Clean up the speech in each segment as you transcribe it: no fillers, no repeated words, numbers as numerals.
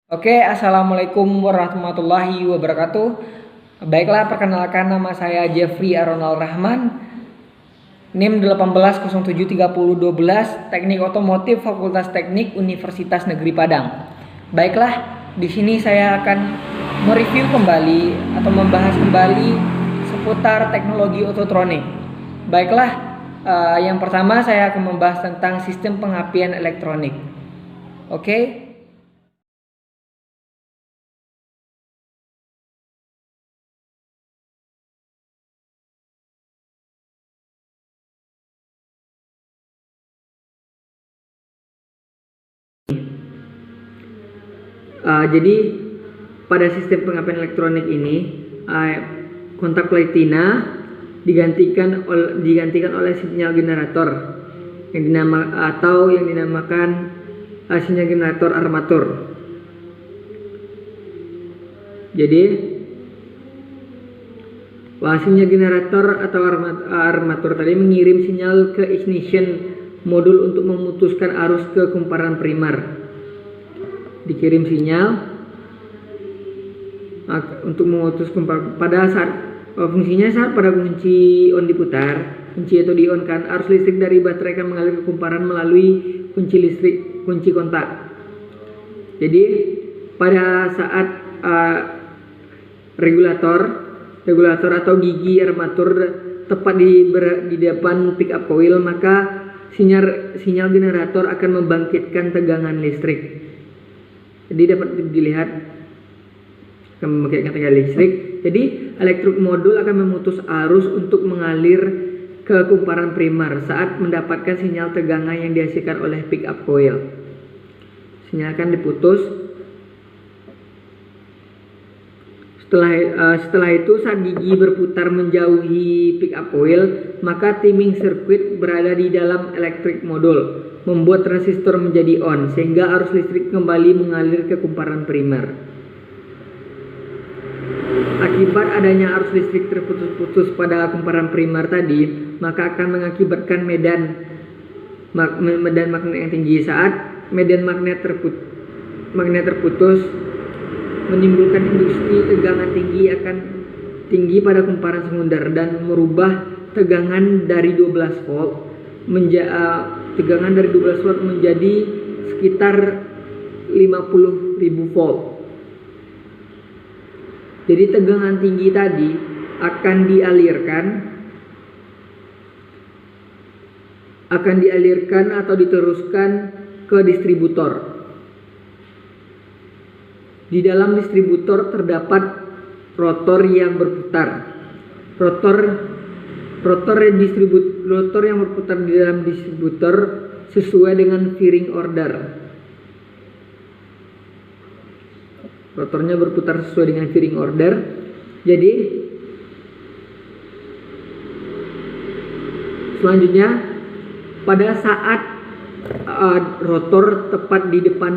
Oke, assalamualaikum warahmatullahi wabarakatuh. Baiklah, perkenalkan nama saya Jeffrey Aronald Rahman, NIM 18073012, Teknik Otomotif Fakultas Teknik Universitas Negeri Padang. Baiklah, di sini saya akan mereview kembali atau membahas kembali seputar teknologi ototronik. Baiklah, yang pertama saya akan membahas tentang sistem pengapian elektronik. Oke. Jadi pada sistem pengapian elektronik ini kontak platina digantikan oleh sinyal generator yang dinamakan sinyal generator armatur. Jadi sinyal generator atau armatur tadi mengirim sinyal ke ignition modul untuk memutuskan arus ke kumparan primer. Dikirim sinyal untuk memutus pada saat fungsinya saat pada kunci on diputar, kunci atau di on kan, arus listrik dari baterai akan mengalir ke kumparan melalui kunci kontak. Jadi pada saat regulator atau gigi armatur tepat di depan pick up coil, maka sinyal generator akan membangkitkan tegangan listrik. Jadi dapat dilihat akan membangkitkan tegangan listrik. Jadi elektrik modul akan memutus arus untuk mengalir ke kumparan primer saat mendapatkan sinyal tegangan yang dihasilkan oleh pick up coil. Sinyal akan diputus. Setelah itu saat gigi berputar menjauhi pick up coil, maka timing circuit berada di dalam elektrik modul membuat transistor menjadi on sehingga arus listrik kembali mengalir ke kumparan primer. Akibat adanya arus listrik terputus-putus pada kumparan primer tadi, maka akan mengakibatkan medan magnet yang tinggi. Saat medan magnet terputus, menimbulkan induksi tegangan tinggi pada kumparan sekunder dan merubah tegangan dari 12 volt menjadi sekitar 50.000 volt. Jadi tegangan tinggi tadi akan dialirkan atau diteruskan ke distributor. Di dalam distributor terdapat rotor yang berputar. Rotor yang berputar di dalam distributor sesuai dengan firing order. Rotornya berputar sesuai dengan firing order. Jadi selanjutnya pada saat rotor tepat di depan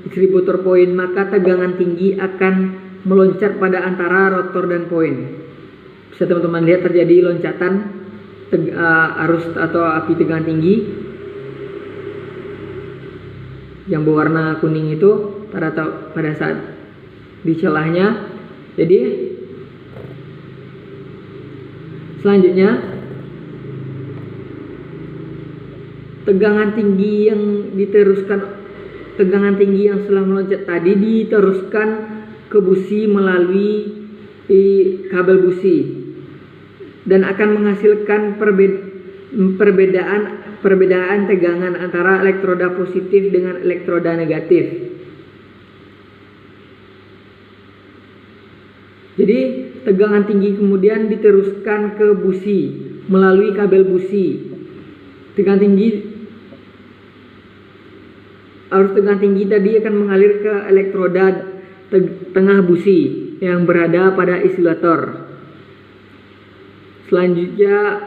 distributor poin, maka tegangan tinggi akan meloncat pada antara rotor dan poin. Bisa teman-teman lihat terjadi loncatan arus atau api tegangan tinggi yang berwarna kuning itu pada saat di celahnya. Jadi selanjutnya tegangan tinggi yang setelah meloncat tadi diteruskan ke busi melalui kabel busi dan akan menghasilkan perbedaan tegangan antara elektroda positif dengan elektroda negatif. Jadi tegangan tinggi kemudian diteruskan ke busi melalui kabel busi. Arus tegangan tinggi tadi akan mengalir ke elektroda tengah busi yang berada pada isolator. Selanjutnya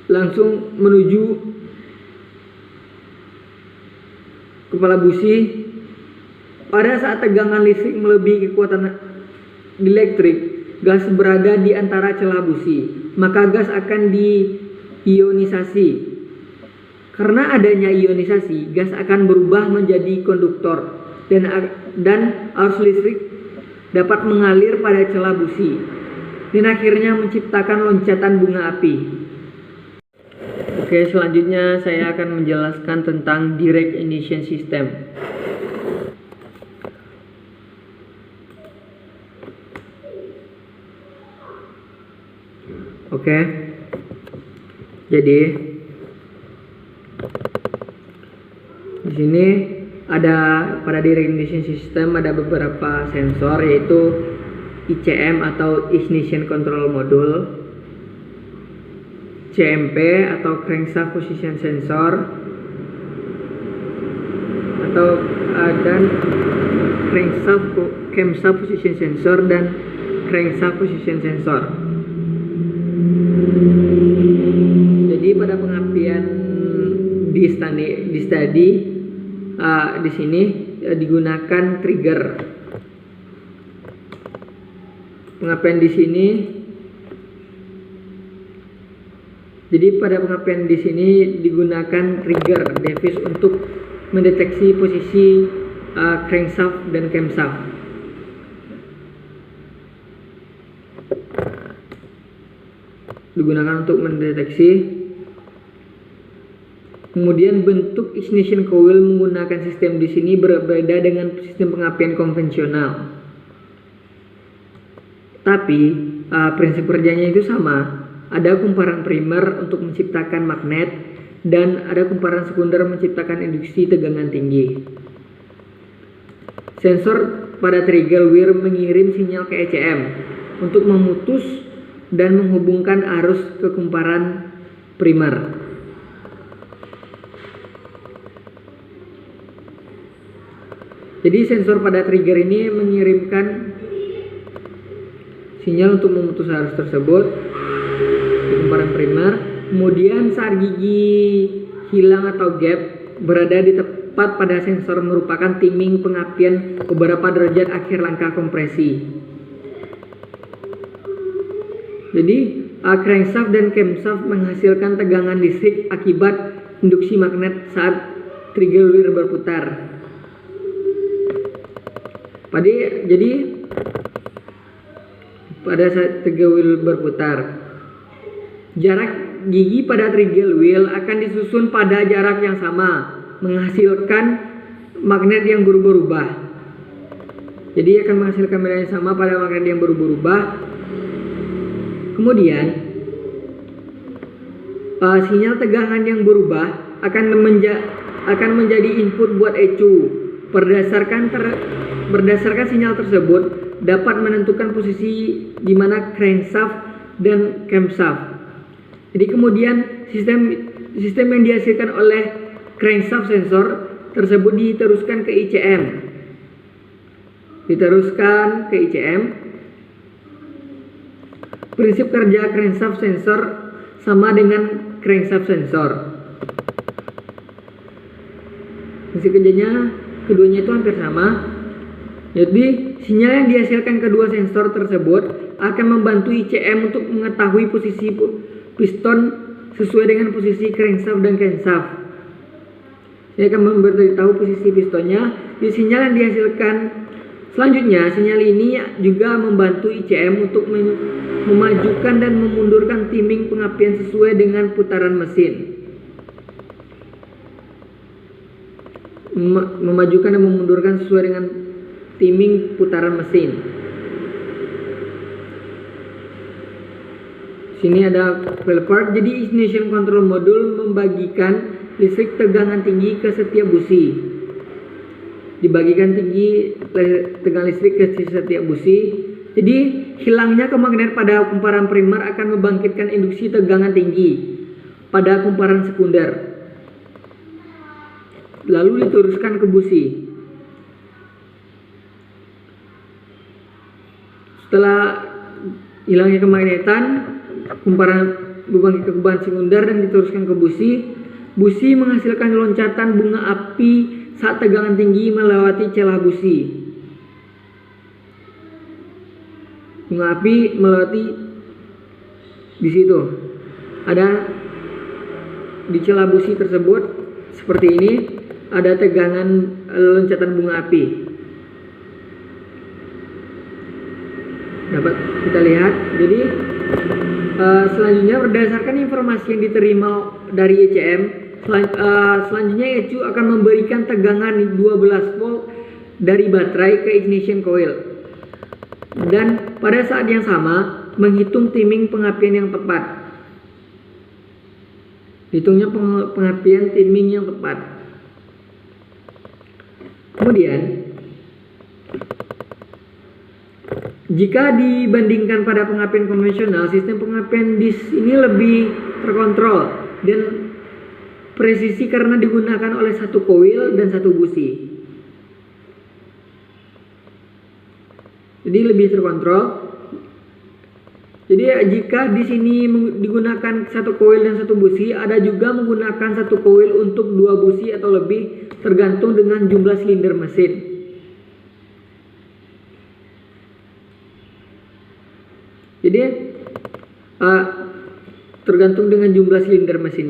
langsung menuju kepala busi. Pada saat tegangan listrik melebihi kekuatan elektrik, gas berada di antara celah busi, maka gas akan diionisasi Karena adanya ionisasi, gas akan berubah menjadi konduktor dan arus listrik dapat mengalir pada celah busi dan akhirnya menciptakan loncatan bunga api. Oke, selanjutnya saya akan menjelaskan tentang direct ignition system. Oke. Jadi di sini ada pada direct ignition system ada beberapa sensor, yaitu ICM atau ignition control module, CMP atau crankshaft position sensor, atau dan camshaft position sensor dan crankshaft position sensor. Jadi pada pengapian di sini digunakan trigger. Pengapian di sini. Jadi pada pengapian di sini digunakan trigger device untuk mendeteksi posisi crankshaft dan camshaft. Digunakan untuk mendeteksi. Kemudian bentuk ignition coil menggunakan sistem di sini berbeda dengan sistem pengapian konvensional. Tapi prinsip kerjanya itu sama. Ada kumparan primer untuk menciptakan magnet dan ada kumparan sekunder menciptakan induksi tegangan tinggi. Sensor pada trigger wheel mengirim sinyal ke ECM untuk memutus dan menghubungkan arus ke kumparan primer. Jadi sensor pada trigger ini mengirimkan sinyal untuk memutus arus tersebut di kumparan primer. Kemudian saat gigi hilang atau gap berada di tepat pada sensor merupakan timing pengapian beberapa derajat akhir langkah kompresi. Jadi crankshaft dan camshaft menghasilkan tegangan listrik akibat induksi magnet saat trigger wheel berputar. Jadi pada saat trigger wheel berputar, jarak gigi pada trigger wheel akan disusun pada jarak yang sama, menghasilkan magnet yang berubah-ubah. Jadi akan menghasilkan magnet yang sama pada magnet yang berubah-ubah. Kemudian sinyal tegangan yang berubah akan menjadi input buat ECU. Berdasarkan sinyal tersebut dapat menentukan posisi di mana crankshaft dan camshaft. Jadi kemudian sistem yang dihasilkan oleh crankshaft sensor tersebut diteruskan ke ICM. Prinsip kerja crankshaft sensor sama dengan crankshaft sensor. Prinsip kerjanya keduanya itu hampir sama. Jadi sinyal yang dihasilkan kedua sensor tersebut akan membantu ICM untuk mengetahui posisi piston sesuai dengan posisi crankshaft dan camshaft. Saya akan memberitahu posisi pistonnya. Di sinyal yang dihasilkan selanjutnya, sinyal ini juga membantu ICM untuk memajukan dan memundurkan timing pengapian sesuai dengan putaran mesin. Memajukan dan memundurkan sesuai dengan timing putaran mesin. Sini ada coil part. Jadi ignition control module membagikan listrik tegangan tinggi ke setiap busi. Dibagikan tinggi tegangan listrik ke setiap busi. Jadi hilangnya kemagnet pada kumparan primer akan membangkitkan induksi tegangan tinggi pada kumparan sekunder. Lalu diteruskan ke busi. Setelah hilangnya kemagnetan, kumparan berbangkit ke kumparan sekunder dan diteruskan ke busi. Busi menghasilkan loncatan bunga api saat tegangan tinggi melewati celah busi. Bunga api melewati di situ. Ada Di celah busi tersebut seperti ini ada tegangan loncatan bunga api. Dapat kita lihat. Jadi selanjutnya berdasarkan informasi yang diterima dari ECM, selanjutnya ECU akan memberikan tegangan 12 volt dari baterai ke ignition coil, dan pada saat yang sama menghitung timing pengapian yang tepat. Hitungnya pengapian timing yang tepat. Kemudian jika dibandingkan pada pengapian konvensional, sistem pengapian dis ini lebih terkontrol dan presisi karena digunakan oleh satu koil dan satu busi. Jadi lebih terkontrol. Jadi jika di sini digunakan satu koil dan satu busi, ada juga menggunakan satu koil untuk 2 busi atau lebih, tergantung dengan jumlah silinder mesin. Jadi tergantung dengan jumlah silinder mesinnya.